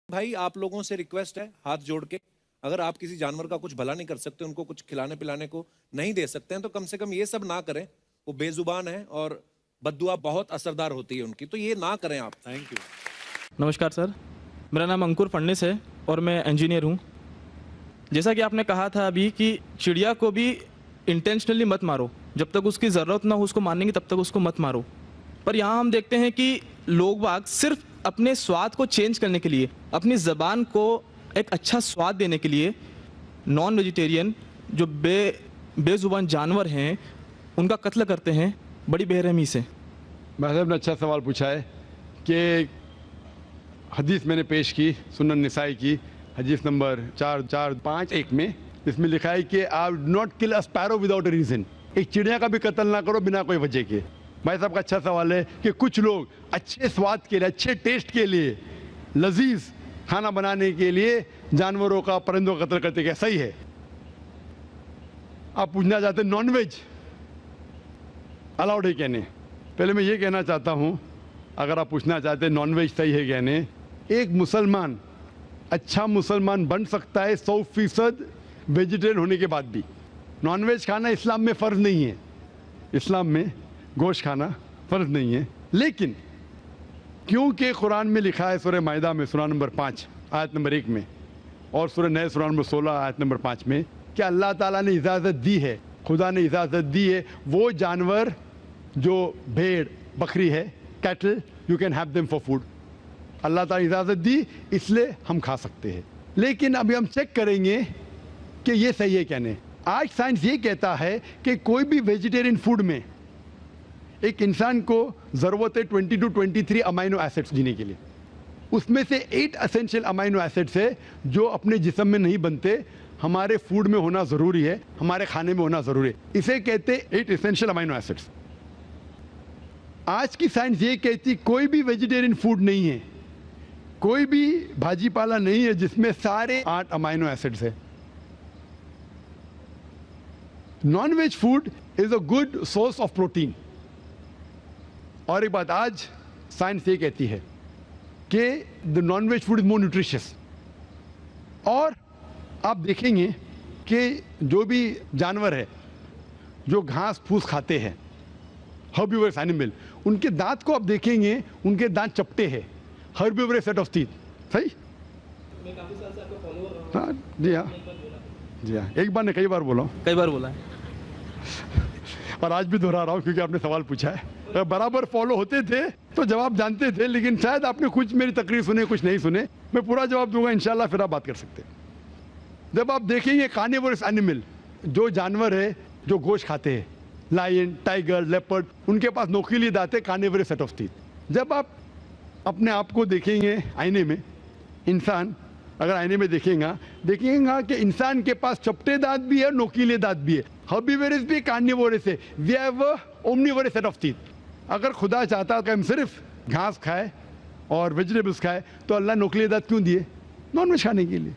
भाई आप लोगों से रिक्वेस्ट है हाथ जोड़ के, अगर आप किसी जानवर का कुछ भला नहीं कर सकते, उनको कुछ खिलाने पिलाने को नहीं दे सकते हैं, तो कम से कम ये सब ना करें। वो बेजुबान है और बद्दुआ बहुत असरदार होती है उनकी, तो ये ना करें आप। Thank you. नमस्कार सर, मेरा नाम अंकुर फडणीस है और मैं इंजीनियर हूँ। जैसा कि आपने कहा था अभी कि चिड़िया को भी इंटेंशनली मत मारो, जब तक उसकी ज़रूरत ना हो उसको मारने की तब तक उसको मत मारो। पर यहाँ हम देखते हैं कि लोग बाग सिर्फ अपने स्वाद को चेंज करने के लिए, अपनी ज़बान को एक अच्छा स्वाद देने के लिए नॉन वेजिटेरियन जो बेज़ुबान जानवर हैं उनका कत्ल करते हैं बड़ी बेरहमी से। महज़ब ने अच्छा सवाल पूछा है कि हदीस मैंने पेश की सुनन निसाई की हदीस नंबर 4451 में, इसमें लिखा है कि आप not kill a sparrow without a reason. एक चिड़िया का भी कत्ल ना करो बिना कोई वजह के। भाई साहब का अच्छा सवाल है कि कुछ लोग अच्छे स्वाद के लिए, अच्छे टेस्ट के लिए, लजीज खाना बनाने के लिए जानवरों का, परिंदों का कत्ल करते, क्या सही है? आप पूछना चाहते हैं नॉन वेज अलाउड है क्या नहीं? पहले मैं ये कहना चाहता हूँ, अगर आप पूछना चाहते हैं नॉन वेज सही है क्या नहीं, एक मुसलमान अच्छा मुसलमान बन सकता है 100% वेजिटेरियन होने के बाद भी। नॉन वेज खाना इस्लाम में फ़र्ज नहीं है, इस्लाम में गोश्त खाना फ़र्ज नहीं है। लेकिन क्योंकि कुरान में लिखा है सूरह माइदा में सूरा नंबर 5 आयत नंबर 1 में और सूरह नह सूरा नंबर 16 आयत नंबर 5 में कि अल्लाह ताला ने इजाज़त दी है, खुदा ने इजाज़त दी है, वो जानवर जो भेड़ बकरी है, cattle, you can have them for food. Allah Taala इजाज़त दी इसलिए हम खा सकते हैं। लेकिन अभी हम चेक करेंगे कि ये सही है क्या नहीं। आज साइंस ये कहता है कि कोई भी वेजिटेरियन फूड में एक इंसान को ज़रूरत है 20 to 23 अमाइनो एसिड्स जीने के लिए। उसमें से 8 एसेंशियल अमाइनो एसिड्स है जो अपने जिस्म में नहीं बनते, हमारे फूड में होना ज़रूरी है, हमारे खाने में होना ज़रूरी है। इसे कहते 8 एसेंशियल अमाइनो एसिड्स। आज की साइंस ये कहती कोई भी वेजिटेरियन फूड नहीं है, कोई भी भाजी पाला नहीं है जिसमें सारे 8 अमाइनो एसिड्स है। Non veg food is a good source of protein. और एक बात आज साइंस ये कहती है कि the non veg food is more nutritious. और आप देखेंगे कि जो भी जानवर है जो घास फूस खाते हैं, हर्बिवरस एनिमल, उनके दांत को आप देखेंगे, उनके दांत चपटे हैं, हर्बिवरस सेट ऑफ टीथ। सही? मैं काफी साल से आपको फॉलो कर रहा हूं। हाँ जी हाँ जी हाँ, एक बार ने कई बार बोला, कई बार बोला है और आज भी दोहरा रहा हूँ क्योंकि आपने सवाल पूछा है। बराबर फॉलो होते थे तो जवाब जानते थे, लेकिन शायद आपने कुछ मेरी तकरीर सुने, कुछ नहीं सुने। मैं पूरा जवाब दूंगा इंशाल्लाह, फिर आप बात कर सकते हैं। जब आप देखेंगे कार्निवोरस एनिमल, जो जानवर है जो गोश्त खाते हैं, लायन, टाइगर, लेपर्ड, उनके पास नोकीली दांत है, कार्निवोरस सेट ऑफ टीथ। जब आप अपने आप को देखेंगे आईने में, इंसान अगर आईने में देखेगा कि इंसान के पास चपटे दांत भी है, नोकीले दांत भी है। हर्बिवोरस भी कार्निवोरस है, we have omnivorous set of teeth. अगर खुदा चाहता कि हम सिर्फ घास खाए और वेजिटेबल्स खाए तो अल्लाह नोकीले दांत क्यों दिए? नॉन वेज खाने के लिए।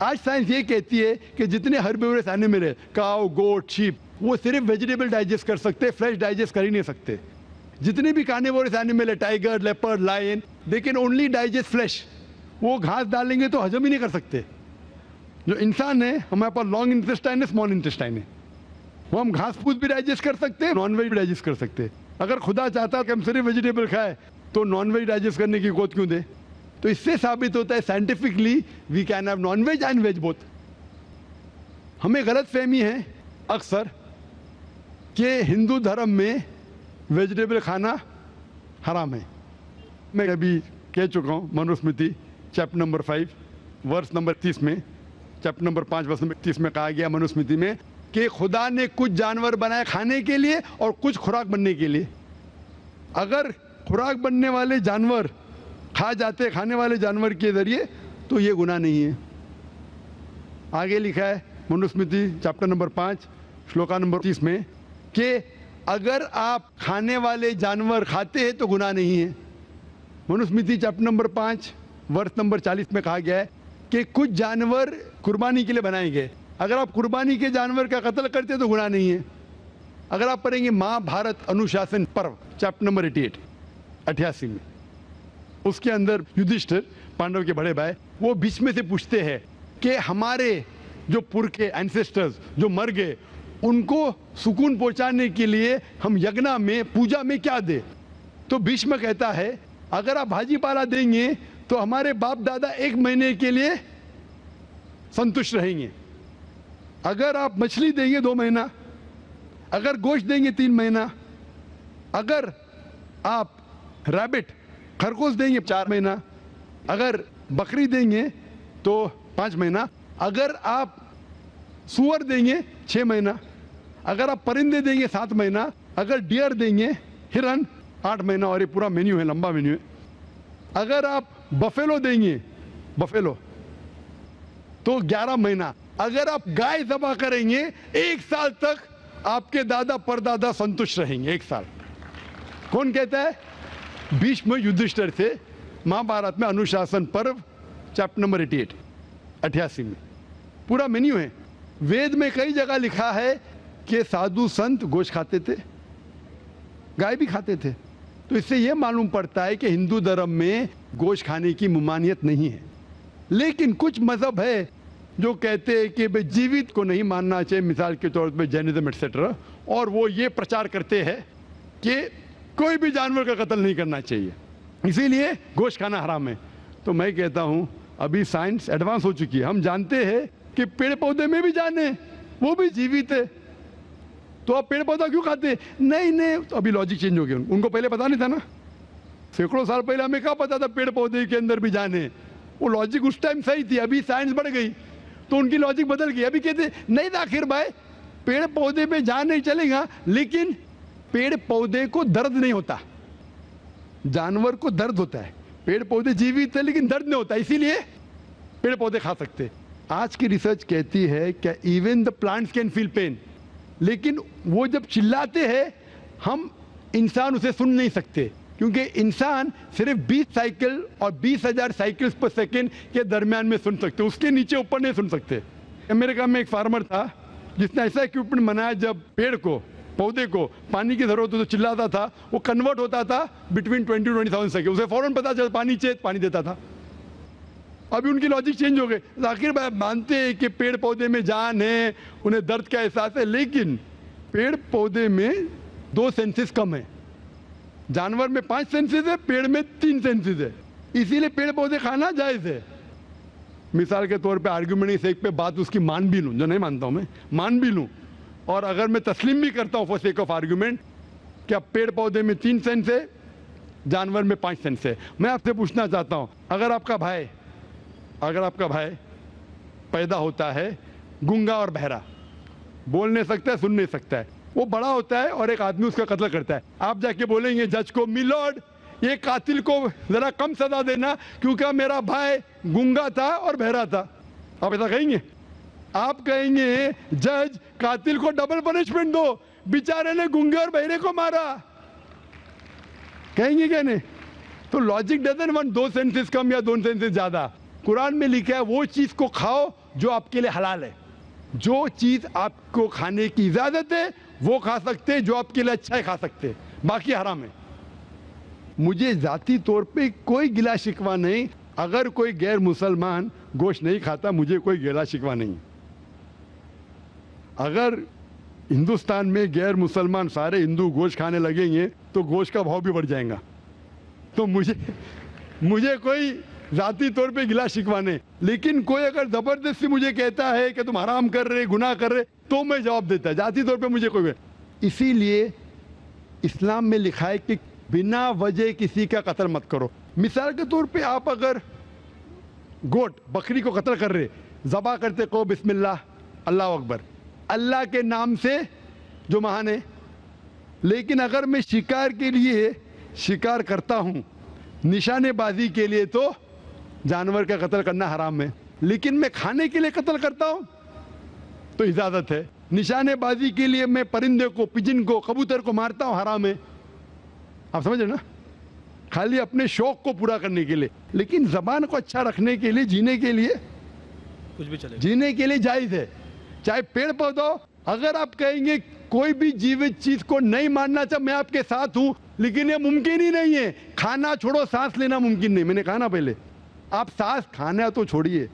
आज साइंस ये कहती है कि जितने हर्बिवोरस एनिमल है, काऊ, गोट, शीप, वो सिर्फ वेजिटेबल डाइजेस्ट कर सकते, फ्लैश डाइजेस्ट कर ही नहीं सकते। जितने भी कार्निवोरस एनिमल है, tiger, leopard, lion, they can only digest flesh. वो घास डालेंगे तो हजम ही नहीं कर सकते। जो इंसान है, हमारे पास लॉन्ग इंटेस्टाइन है, स्मॉल इंटेस्टाइन है, वो हम घास फूस भी डाइजेस्ट कर सकते हैं, नॉन वेज भी डाइजेस्ट कर सकते हैं। अगर खुदा चाहता कि हम सिर्फ वेजिटेबल खाए तो नॉन वेज डाइजेस्ट करने की गोद क्यों दे? तो इससे साबित होता है scientifically we can have non veg and veg both. हमें गलत फहमी है अक्सर कि हिंदू धर्म में वेजिटेबल खाना हराम है। मैं अभी कह चुका हूँ, Manusmriti chapter number 5 verse number 30 में, चैप्टर नंबर 5 वर्स नंबर 30 में कहा गया मनुस्मृति में कि खुदा ने कुछ जानवर बनाए खाने के लिए और कुछ खुराक बनने के लिए। अगर खुराक बनने वाले जानवर खा जाते खाने वाले जानवर के जरिए तो ये गुनाह नहीं है। आगे लिखा है Manusmriti chapter number 5 shloka number 30 में कि अगर आप खाने वाले जानवर खाते हैं तो गुनाह नहीं है। मनुस्मृति चैप्टर नंबर 5 वर्ष नंबर 40 में कहा गया है कि कुछ जानवर कुर्बानी के लिए बनाए गए। अगर आप कुर्बानी के जानवर का कत्ल करते तो गुनाह नहीं है। अगर आप पढ़ेंगे महाभारत अनुशासन पर्व चैप्टर नंबर 88 में, उसके अंदर युधिष्ठिर पांडव के बड़े भाई, वो बीच में से पूछते हैं कि हमारे जो पुरखे एंसेस्टर्स जो मर गए उनको सुकून पहुंचाने के लिए हम यज्ञ में पूजा में क्या दे। तो भीष्म कहता है अगर आप भाजी पाला देंगे तो हमारे बाप दादा 1 महीने के लिए संतुष्ट रहेंगे, अगर आप मछली देंगे 2 महीना, अगर गोश्त देंगे 3 महीना, अगर आप रैबिट खरगोश देंगे 4 महीना, अगर बकरी देंगे तो 5 महीना, अगर आप सुअर देंगे 6 महीना, अगर आप परिंदे देंगे 7 महीना, अगर डियर देंगे हिरन 8 महीना। और ये पूरा मेन्यू है, लंबा मेन्यू है। अगर आप बफेलो देंगे बफेलो तो 11 महीना, अगर आप गाय ज़बह करेंगे 1 साल तक आपके दादा परदादा संतुष्ट रहेंगे। 1 साल। कौन कहता है? भीष्म युधिष्ठिर से महाभारत में अनुशासन पर्व चैप्टर नंबर 88 में पूरा मेन्यू है। वेद में कई जगह लिखा है कि साधु संत गोश्त खाते थे, गाय भी खाते थे। तो इससे यह मालूम पड़ता है कि हिंदू धर्म में गोश्त खाने की ममानियत नहीं है। लेकिन कुछ मजहब है जो कहते हैं कि भाई जीवित को नहीं मानना चाहिए, मिसाल के तौर पे जैनिज्म एक्सेट्रा, और वो ये प्रचार करते हैं कि कोई भी जानवर का कत्ल नहीं करना चाहिए, इसीलिए गोश्त खाना हराम है। तो मैं कहता हूं अभी साइंस एडवांस हो चुकी है, हम जानते हैं कि पेड़ पौधे में भी जान है, वो भी जीवित है, तो आप पेड़ पौधा क्यों खाते? नहीं, तो अभी लॉजिक चेंज हो गया। उनको पहले पता नहीं था ना, सैकड़ों साल पहले हमें क्या पता था पेड़ पौधे के अंदर भी जान है। वो लॉजिक उस टाइम सही थी, अभी साइंस बढ़ गई तो उनकी लॉजिक बदल गई। अभी कहते नहीं था आखिर भाई पेड़ पौधे पे जान नहीं चलेगा, लेकिन पेड़ पौधे को दर्द नहीं होता, जानवर को दर्द होता है। पेड़ पौधे जीवित है लेकिन दर्द नहीं होता, इसीलिए पेड़ पौधे खा सकते। आज की रिसर्च कहती है कि even the plants can feel pain, लेकिन वो जब चिल्लाते हैं हम इंसान उसे सुन नहीं सकते, क्योंकि इंसान सिर्फ 20 साइकिल और 20,000 साइकिल्स पर सेकेंड के दरमियान में सुन सकते, उसके नीचे ऊपर नहीं सुन सकते। अमेरिका में एक फार्मर था जिसने ऐसा इक्विपमेंट बनाया, जब पेड़ को पौधे को पानी की जरूरत हो तो चिल्लाता था, वो कन्वर्ट होता था बिटवीन 20,000 सेकेंड, उसे फौरन पता चला पानी चाहिए, पानी देता था। अभी उनकी लॉजिक चेंज हो गई। आखिर भाई मानते हैं कि पेड़ पौधे में जान है, उन्हें दर्द का एहसास है, लेकिन पेड़ पौधे में 2 सेंसेस कम है, जानवर में 5 सेंसेस है, पेड़ में 3 सेंसेस है, इसीलिए पेड़ पौधे खाना जायज है। मिसाल के तौर पे आर्ग्यूमेंट इस एक पे बात उसकी मान भी लूं, जो नहीं मानता हूं मैं, मान भी लूं, और अगर मैं तस्लीम भी करता हूं फॉर सेक ऑफ आर्ग्यूमेंट कि अब पेड़ पौधे में 3 सेंस है, जानवर में 5 सेंस है। मैं आपसे पूछना चाहता हूं, अगर आपका भाई पैदा होता है गूंगा और बहरा, बोल नहीं सकता है, सुन नहीं सकता है, वो बड़ा होता है और एक आदमी उसका कत्ल करता है, आप जाके बोलेंगे जज को, मिलॉर्ड ये कातिल को जरा कम सजा देना क्योंकि मेरा भाई गूंगा था और बहरा था? आप ऐसा कहेंगे? आप कहेंगे जज कातिल को डबल पनिशमेंट दो, बेचारे ने गूंगे और बहरे को मारा, कहेंगे क्या नहीं? तो लॉजिक डजंट वांट 2 सेंसेस कम या 2 सेंसेस ज्यादा। कुरान में लिखा है वो चीज को खाओ जो आपके लिए हलाल है, जो चीज आपको खाने की इजाजत है वो खा सकते हैं, जो आपके लिए अच्छा है खा सकते हैं, बाकी हराम है। मुझे जाती तौर पे कोई गिला शिकवा नहीं, अगर कोई गैर मुसलमान गोश्त नहीं खाता मुझे कोई गिला शिकवा नहीं। अगर हिंदुस्तान में गैर मुसलमान सारे हिंदू गोश्त खाने लगेंगे तो गोश्त का भाव भी बढ़ जाएगा। तो मुझे कोई जाती तौर पे गिला शिकवा नहीं, लेकिन कोई अगर जबरदस्ती मुझे कहता है कि तुम हराम कर रहे, गुनाह कर रहे, तो मैं जवाब देता। जाती तौर पे मुझे कोई, इसीलिए इस्लाम में लिखा है कि बिना वजह किसी का कत्ल मत करो। मिसाल के तौर पे आप अगर गोट बकरी को कत्ल कर रहे, ज़बा करते को बिस्मिल्लाह अल्लाह अकबर, अल्लाह के नाम से जो महान है, लेकिन अगर मैं शिकार के लिए शिकार करता हूं, निशानेबाजी के लिए, तो जानवर का कत्ल करना हराम है। लेकिन मैं खाने के लिए कत्ल करता हूं तो इजाजत है। निशानेबाजी के लिए मैं परिंदे को, पिजन को, कबूतर को मारता हूं, हराम है। आप समझ रहे ना? खाली अपने शौक को पूरा करने के लिए, लेकिन जबान को अच्छा रखने के लिए, जीने के लिए कुछ भी चलेगा, जीने के लिए जायज है। चाहे पेड़ पौधा, अगर आप कहेंगे कोई भी जीवित चीज को नहीं मानना चाहिए, मैं आपके साथ हूं, लेकिन ये मुमकिन ही नहीं है। खाना छोड़ो, सांस लेना मुमकिन नहीं, मैंने कहा ना पहले, आप सांस खाना तो छोड़िए,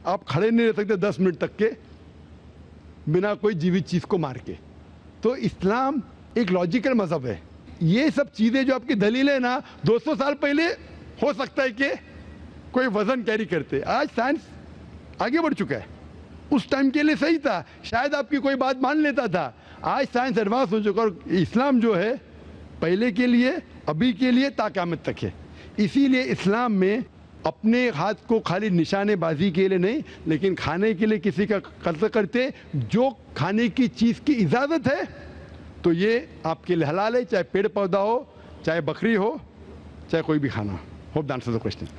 आप खड़े नहीं रह सकते 10 मिनट तक के बिना कोई जीवित चीज़ को मार के। तो इस्लाम एक लॉजिकल मज़हब है। ये सब चीज़ें जो आपकी दलील है ना, 200 साल पहले हो सकता है कि कोई वजन कैरी करते, आज साइंस आगे बढ़ चुका है। उस टाइम के लिए सही था, शायद आपकी कोई बात मान लेता था। आज साइंस एडवांस हो चुका और इस्लाम जो है पहले के लिए, अभी के लिए, ता क़यामत तक है। इसीलिए इस्लाम में अपने हाथ को खाली निशानेबाजी के लिए नहीं, लेकिन खाने के लिए किसी का कत्ल करते, जो खाने की चीज़ की इजाज़त है तो ये आपके लिए हलाल है, चाहे पेड़ पौधा हो, चाहे बकरी हो, चाहे कोई भी खाना हो। Hope that answers the question.